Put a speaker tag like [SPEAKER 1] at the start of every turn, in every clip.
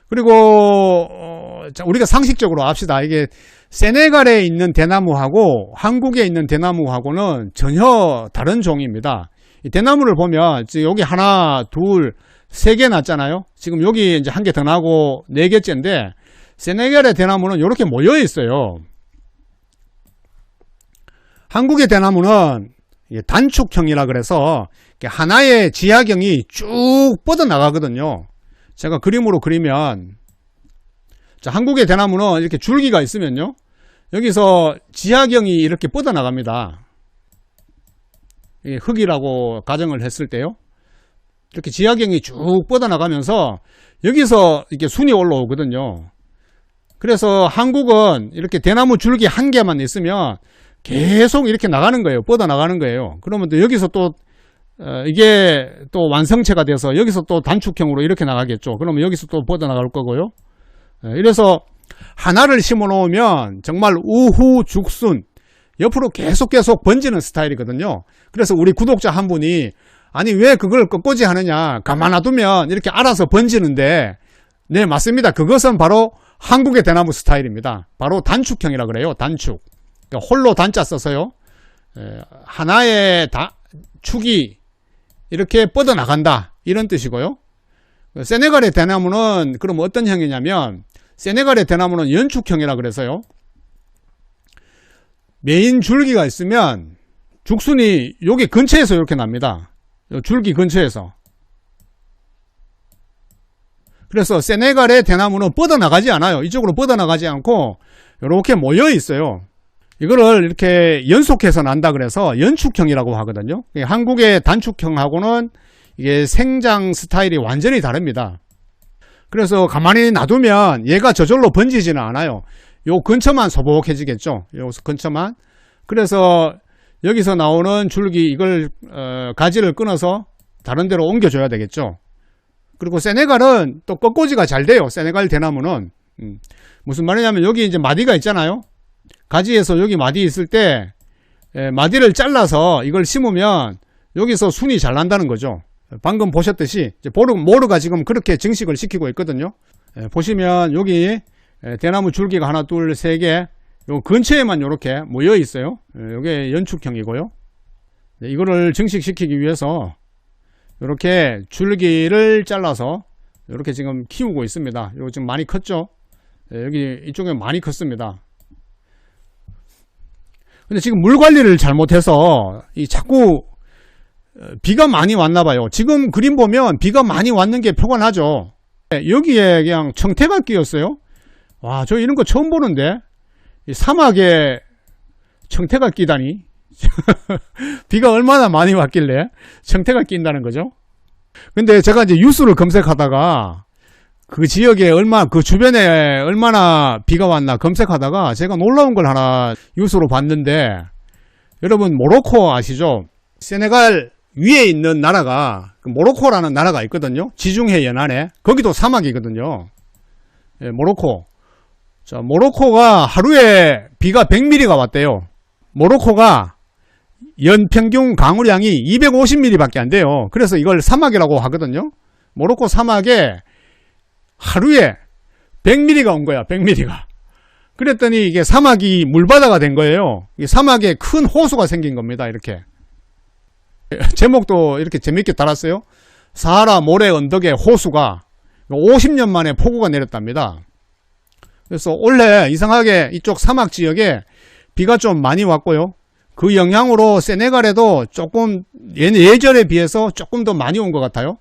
[SPEAKER 1] 그리고 자, 우리가 상식적으로 압시다. 이게 세네갈에 있는 대나무하고 한국에 있는 대나무하고는 전혀 다른 종입니다. 이 대나무를 보면 여기 하나, 둘, 세 개 났잖아요. 지금 여기 이제 한 개 더 나고 네 개째인데 세네갈의 대나무는 이렇게 모여 있어요. 한국의 대나무는 단축형이라 그래서 하나의 지하경이 쭉 뻗어 나가거든요. 제가 그림으로 그리면, 자, 한국의 대나무는 이렇게 줄기가 있으면요, 여기서 지하경이 이렇게 뻗어 나갑니다. 흙이라고 가정을 했을 때요, 이렇게 지하경이 쭉 뻗어 나가면서 여기서 이렇게 순이 올라오거든요. 그래서 한국은 이렇게 대나무 줄기 한 개만 있으면 계속 이렇게 나가는 거예요. 뻗어 나가는 거예요. 그러면 또 여기서 또 이게 또 완성체가 돼서 여기서 또 단축형으로 이렇게 나가겠죠. 그러면 여기서 또 뻗어 나갈 거고요. 이래서 하나를 심어 놓으면 정말 우후죽순 옆으로 계속 번지는 스타일이거든요. 그래서 우리 구독자 한 분이 아니 왜 그걸 꺾고지 하느냐, 가만 놔두면 이렇게 알아서 번지는데, 네, 맞습니다. 그것은 바로 한국의 대나무 스타일입니다. 바로 단축형이라 그래요. 단축. 그러니까 홀로 단자 써서요, 하나의 축이 이렇게 뻗어 나간다, 이런 뜻이고요. 세네갈의 대나무는 그럼 어떤 형이냐면, 세네갈의 대나무는 연축형이라 그래서요, 메인 줄기가 있으면 죽순이 여기 근처에서 이렇게 납니다. 줄기 근처에서. 그래서 세네갈의 대나무는 뻗어나가지 않아요. 이쪽으로 뻗어나가지 않고 이렇게 모여 있어요. 이거를 이렇게 연속해서 난다 그래서 연축형이라고 하거든요. 한국의 단축형하고는 이게 생장 스타일이 완전히 다릅니다. 그래서 가만히 놔두면 얘가 저절로 번지지는 않아요. 요 근처만 소복해지겠죠. 요 근처만. 그래서 여기서 나오는 줄기, 이걸 가지를 끊어서 다른 데로 옮겨줘야 되겠죠. 그리고 세네갈은 또 꺾고지가 잘 돼요. 세네갈 대나무는. 무슨 말이냐면 여기 이제 마디가 있잖아요. 가지에서 여기 마디 있을 때 마디를 잘라서 이걸 심으면 여기서 순이 잘 난다는 거죠. 방금 보셨듯이 이제 모르가 지금 그렇게 증식을 시키고 있거든요. 보시면 여기 대나무 줄기가 하나, 둘, 세 개, 요 근처에만 이렇게 모여 있어요. 이게 연축형이고요. 이거를 증식시키기 위해서 이렇게 줄기를 잘라서 이렇게 지금 키우고 있습니다. 이거 지금 많이 컸죠? 여기 이쪽에 많이 컸습니다. 근데 지금 물 관리를 잘못해서 자꾸 비가 많이 왔나 봐요. 지금 그림 보면 비가 많이 왔는 게 표관하죠. 여기에 그냥 청태가 끼었어요. 와, 저 이런 거 처음 보는데, 이 사막에 청태가 끼다니. 비가 얼마나 많이 왔길래 청태가 낀다는 거죠. 근데 제가 이제 뉴스를 검색하다가 그 지역에 그 주변에 얼마나 비가 왔나 검색하다가 제가 놀라운 걸 하나 뉴스로 봤는데, 여러분 모로코 아시죠? 세네갈 위에 있는 나라가 모로코라는 나라가 있거든요. 지중해 연안에. 거기도 사막이거든요. 모로코. 자, 모로코가 하루에 비가 100mm가 왔대요. 모로코가 연평균 강우량이 250mm 밖에 안 돼요. 그래서 이걸 사막이라고 하거든요. 모로코 사막에 하루에 100mm가 온 거야. 100mm가. 그랬더니 이게 사막이 물바다가 된 거예요. 이 사막에 큰 호수가 생긴 겁니다. 이렇게. 제목도 이렇게 재밌게 달았어요. 사하라 모래 언덕의 호수가 50년 만에 폭우가 내렸답니다. 그래서 원래 이상하게 이쪽 사막 지역에 비가 좀 많이 왔고요. 그 영향으로 세네갈에도 조금 예전에 비해서 조금 더 많이 온 것 같아요.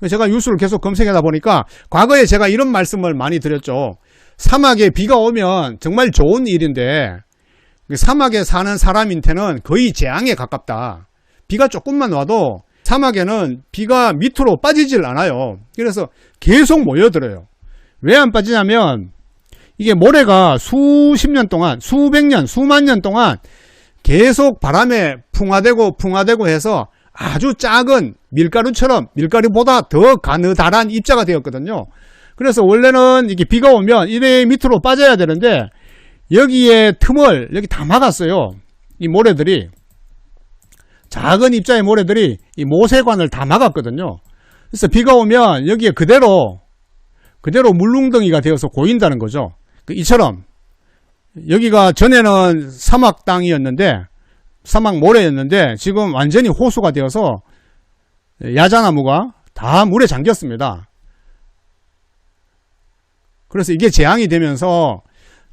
[SPEAKER 1] 제가 뉴스를 계속 검색하다 보니까 과거에 제가 이런 말씀을 많이 드렸죠. 사막에 비가 오면 정말 좋은 일인데 사막에 사는 사람한테는 거의 재앙에 가깝다. 비가 조금만 와도 사막에는 비가 밑으로 빠지질 않아요. 그래서 계속 모여들어요. 왜 안 빠지냐면 이게 모래가 수십 년 동안, 수백 년, 수만 년 동안 계속 바람에 풍화되고 해서 아주 작은 밀가루처럼, 밀가루보다 더 가느다란 입자가 되었거든요. 그래서 원래는 이게 비가 오면 이래 밑으로 빠져야 되는데 여기에 틈을 여기 다 막았어요. 이 모래들이. 작은 입자의 모래들이 이 모세관을 다 막았거든요. 그래서 비가 오면 여기에 그대로 그대로 물웅덩이가 되어서 고인다는 거죠. 이처럼 여기가 전에는 사막 땅이었는데, 사막 모래였는데 지금 완전히 호수가 되어서 야자나무가 다 물에 잠겼습니다. 그래서 이게 재앙이 되면서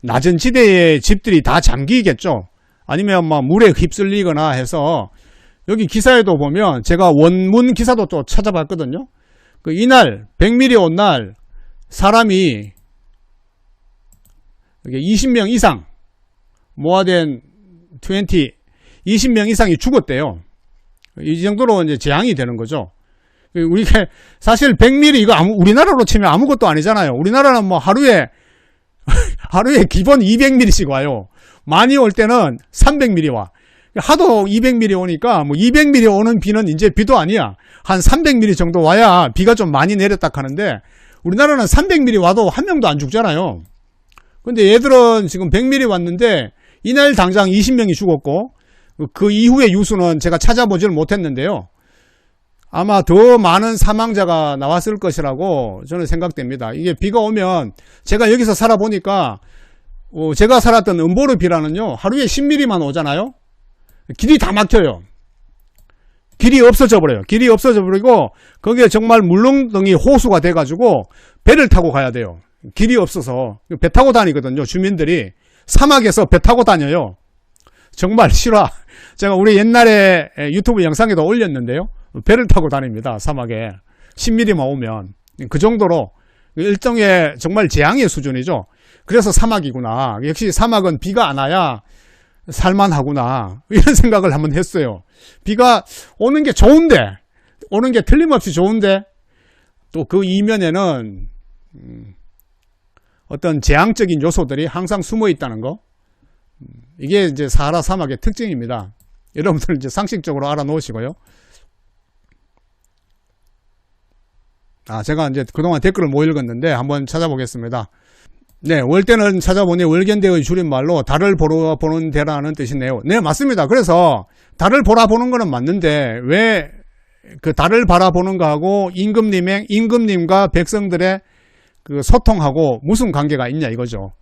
[SPEAKER 1] 낮은 지대의 집들이 다 잠기겠죠. 아니면 막 물에 휩쓸리거나 해서, 여기 기사에도 보면 제가 원문 기사도 또 찾아봤거든요. 이날 100mm 온 날 사람이 20명 이상, 모아된 20명 이상이 죽었대요. 이 정도로 이제 재앙이 되는 거죠. 우리가 사실 100mm 이거 우리나라로 치면 아무것도 아니잖아요. 우리나라는 뭐 하루에 기본 200mm씩 와요. 많이 올 때는 300mm 와. 하도 200mm 오니까 뭐 200mm 오는 비는 이제 비도 아니야. 한 300mm 정도 와야 비가 좀 많이 내렸다 하는데, 우리나라는 300mm 와도 한 명도 안 죽잖아요. 근데 얘들은 지금 100mm 왔는데 이날 당장 20명이 죽었고, 그 이후의 유수는 제가 찾아보지를 못했는데요. 아마 더 많은 사망자가 나왔을 것이라고 저는 생각됩니다. 이게 비가 오면, 제가 여기서 살아보니까 제가 살았던 은보르비라는요, 하루에 10mm만 오잖아요. 길이 다 막혀요. 길이 없어져 버려요. 길이 없어져 버리고 거기에 정말 물렁덩이 호수가 돼가지고 배를 타고 가야 돼요. 길이 없어서 배 타고 다니거든요. 주민들이 사막에서 배 타고 다녀요. 정말 실화. 제가 우리 옛날에 유튜브 영상에도 올렸는데요. 배를 타고 다닙니다. 사막에 10mm만 오면. 그 정도로 일종의 정말 재앙의 수준이죠. 그래서 사막이구나. 역시 사막은 비가 안 와야 살만하구나, 이런 생각을 한번 했어요. 비가 오는 게 좋은데, 오는 게 틀림없이 좋은데, 또 그 이면에는 어떤 재앙적인 요소들이 항상 숨어 있다는 거, 이게 이제 사하라 사막의 특징입니다. 여러분들 이제 상식적으로 알아놓으시고요. 제가 이제 그동안 댓글을 못 읽었는데 한번 찾아보겠습니다. 네, 월대는 찾아보니 월견대의 줄임말로 달을 보러 보는 데라는 뜻이네요. 네, 맞습니다. 그래서 달을 보라보는 거는 맞는데 왜 그 달을 바라보는 거하고 임금님과 백성들의 그 소통하고 무슨 관계가 있냐 이거죠.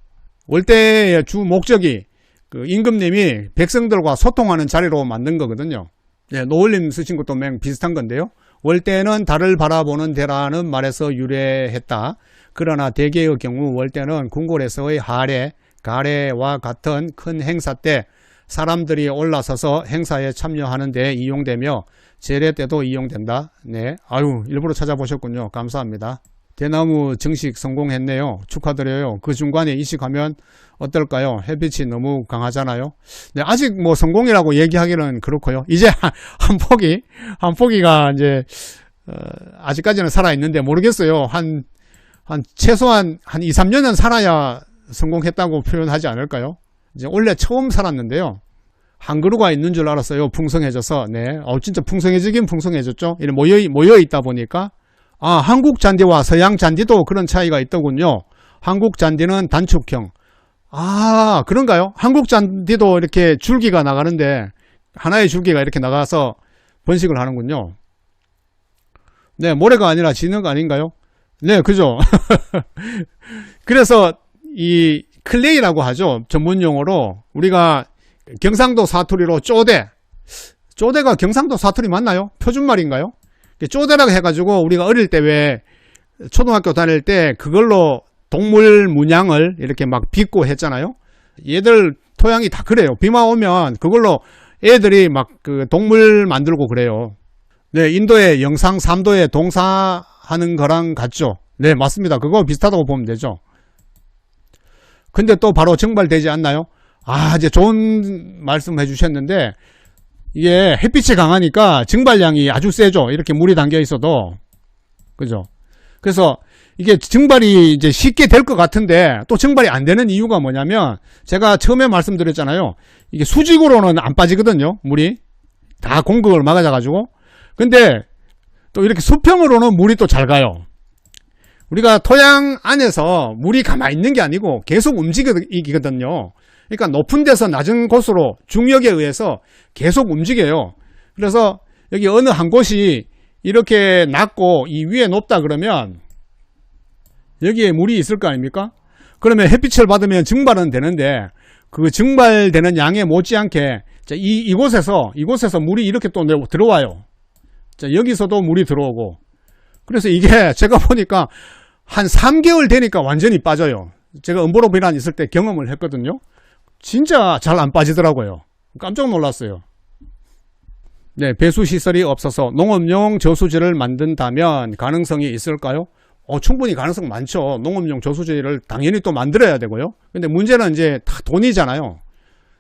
[SPEAKER 1] 월대의 주 목적이 그 임금님이 백성들과 소통하는 자리로 만든 거거든요. 네, 노을님 쓰신 것도 비슷한 건데요. 월대는 달을 바라보는 데라는 말에서 유래했다. 그러나 대개의 경우 월대는 궁궐에서의 하례, 가례와 같은 큰 행사 때 사람들이 올라서서 행사에 참여하는 데 이용되며 제례 때도 이용된다. 네, 일부러 찾아보셨군요. 감사합니다. 대나무 증식 성공했네요. 축하드려요. 그 중간에 이식하면 어떨까요? 햇빛이 너무 강하잖아요. 네, 아직 뭐 성공이라고 얘기하기는 그렇고요. 이제 한 포기가 이제 아직까지는 살아있는데 모르겠어요. 한 최소한 한 2, 3년은 살아야 성공했다고 표현하지 않을까요? 이제 원래 처음 살았는데요. 한 그루가 있는 줄 알았어요. 풍성해져서. 네. 진짜 풍성해지긴 풍성해졌죠. 이렇게 모여 있다 보니까. 한국 잔디와 서양 잔디도 그런 차이가 있더군요. 한국 잔디는 단축형. 그런가요? 한국 잔디도 이렇게 줄기가 나가는데, 하나의 줄기가 이렇게 나가서 번식을 하는군요. 네, 모래가 아니라 진흙 아닌가요? 네, 그죠. 그래서 이 클레이라고 하죠. 전문 용어로. 우리가 경상도 사투리로 쪼대가 경상도 사투리 맞나요? 표준말인가요? 쪼대라고 해가지고 우리가 어릴 때 왜 초등학교 다닐 때 그걸로 동물 문양을 이렇게 막 빚고 했잖아요. 얘들 토양이 다 그래요. 비만 오면 그걸로 애들이 막 그 동물 만들고 그래요. 네, 인도의 영상 3도에 동사하는 거랑 같죠. 네, 맞습니다. 그거 비슷하다고 보면 되죠. 근데 또 바로 증발되지 않나요? 이제 좋은 말씀 해주셨는데, 이게 햇빛이 강하니까 증발량이 아주 세죠. 이렇게 물이 담겨 있어도. 그죠? 그래서 이게 증발이 이제 쉽게 될 것 같은데, 또 증발이 안 되는 이유가 뭐냐면, 제가 처음에 말씀드렸잖아요. 이게 수직으로는 안 빠지거든요. 물이. 다 공급을 막아져가지고. 근데 또 이렇게 수평으로는 물이 또 잘 가요. 우리가 토양 안에서 물이 가만히 있는 게 아니고 계속 움직이거든요. 그러니까 높은 데서 낮은 곳으로 중력에 의해서 계속 움직여요. 그래서 여기 어느 한 곳이 이렇게 낮고 이 위에 높다 그러면 여기에 물이 있을 거 아닙니까? 그러면 햇빛을 받으면 증발은 되는데 그 증발되는 양에 못지않게 자, 이곳에서 물이 이렇게 또 들어와요. 자, 여기서도 물이 들어오고. 그래서 이게 제가 보니까 한 3개월 되니까 완전히 빠져요. 제가 음보로비란 있을 때 경험을 했거든요. 진짜 잘 안 빠지더라고요. 깜짝 놀랐어요. 네, 배수시설이 없어서 농업용 저수지를 만든다면 가능성이 있을까요? 충분히 가능성 많죠. 농업용 저수지를 당연히 또 만들어야 되고요. 근데 문제는 이제 다 돈이잖아요.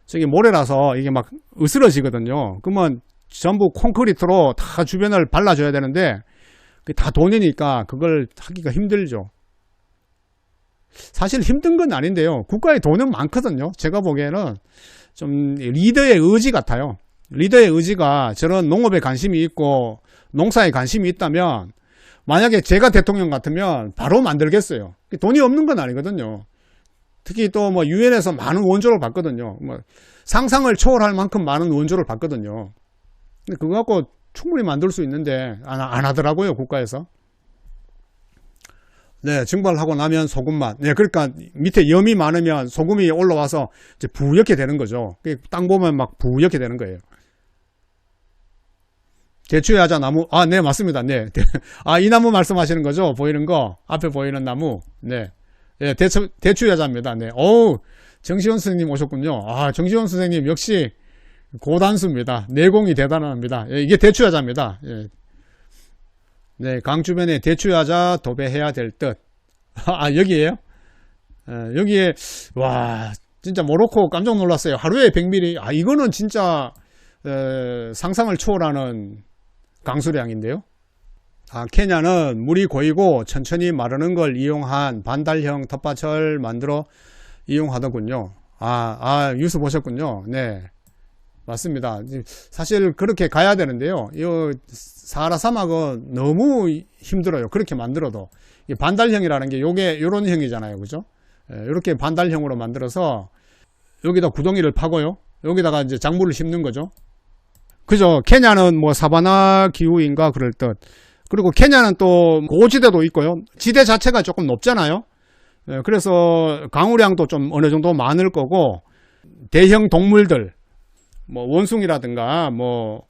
[SPEAKER 1] 저기 모래라서 이게 막 으스러지거든요. 그러면 전부 콘크리트로 다 주변을 발라줘야 되는데 다 돈이니까 그걸 하기가 힘들죠. 사실 힘든 건 아닌데요. 국가의 돈은 많거든요. 제가 보기에는 좀 리더의 의지 같아요. 리더의 의지가 저런 농업에 관심이 있고 농사에 관심이 있다면 만약에 제가 대통령 같으면 바로 만들겠어요. 돈이 없는 건 아니거든요. 특히 또 뭐 유엔에서 많은 원조를 받거든요. 뭐 상상을 초월할 만큼 많은 원조를 받거든요. 근데 그거 갖고 충분히 만들 수 있는데 안 하더라고요, 국가에서. 네, 증발하고 나면 소금맛. 네, 그러니까 밑에 염이 많으면 소금이 올라와서 이제 부옇게 되는 거죠. 땅 보면 막 부옇게 되는 거예요. 대추야자 나무. 네, 맞습니다. 네. 이 나무 말씀하시는 거죠? 보이는 거. 앞에 보이는 나무. 네. 네, 대추야자입니다. 네. 정시원 선생님 오셨군요. 정시원 선생님 역시 고단수입니다. 내공이 대단합니다. 이게 대추야자입니다. 예. 네, 강 주변에 대추야자 도배해야 될 듯. 여기에요? 여기에, 와, 진짜 모로코 깜짝 놀랐어요. 하루에 100mm. 이거는 진짜, 상상을 초월하는 강수량인데요. 케냐는 물이 고이고 천천히 마르는 걸 이용한 반달형 텃밭을 만들어 이용하더군요. 뉴스 보셨군요. 네. 맞습니다. 사실 그렇게 가야 되는데요. 이 사하라 사막은 너무 힘들어요. 그렇게 만들어도. 반달형이라는 게 요런 형이잖아요. 그죠? 이렇게 반달형으로 만들어서 여기다 구덩이를 파고요. 여기다가 이제 작물을 심는 거죠. 그죠? 케냐는 뭐 사바나 기후인가 그럴 듯. 그리고 케냐는 또 고지대도 있고요. 지대 자체가 조금 높잖아요. 그래서 강우량도 좀 어느 정도 많을 거고 대형 동물들 뭐 원숭이라든가 뭐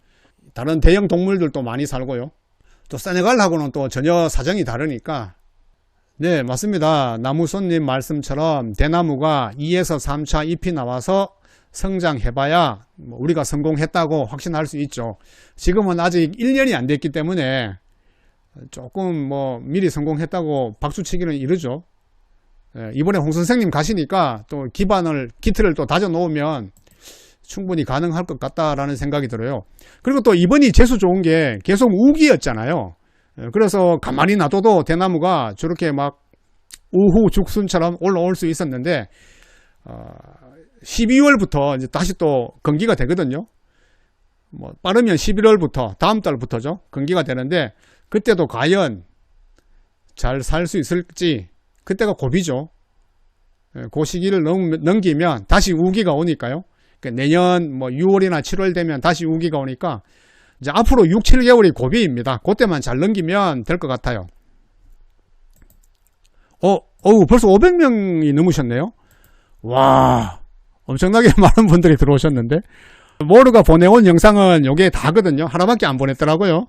[SPEAKER 1] 다른 대형 동물들도 많이 살고요. 또 세네갈하고는 또 전혀 사정이 다르니까. 네, 맞습니다. 나무손님 말씀처럼 대나무가 2에서 3차 잎이 나와서 성장해봐야 우리가 성공했다고 확신할 수 있죠. 지금은 아직 1년이 안 됐기 때문에 조금 뭐 미리 성공했다고 박수치기는 이르죠. 이번에 홍 선생님 가시니까 또 기틀을 또 다져 놓으면 충분히 가능할 것 같다라는 생각이 들어요. 그리고 또 이번이 재수 좋은 게 계속 우기였잖아요. 그래서 가만히 놔둬도 대나무가 저렇게 막 우후 죽순처럼 올라올 수 있었는데 12월부터 이제 다시 또 건기가 되거든요. 뭐 빠르면 11월부터 다음 달부터죠. 건기가 되는데 그때도 과연 잘 살 수 있을지 그때가 고비죠. 그 시기를 넘기면 다시 우기가 오니까요. 내년 뭐 6월이나 7월 되면 다시 우기가 오니까 이제 앞으로 6, 7개월이 고비입니다. 그때만 잘 넘기면 될 것 같아요. 벌써 500명이 넘으셨네요. 와, 엄청나게 많은 분들이 들어오셨는데 모르가 보내온 영상은 요게 다거든요. 하나밖에 안 보냈더라고요.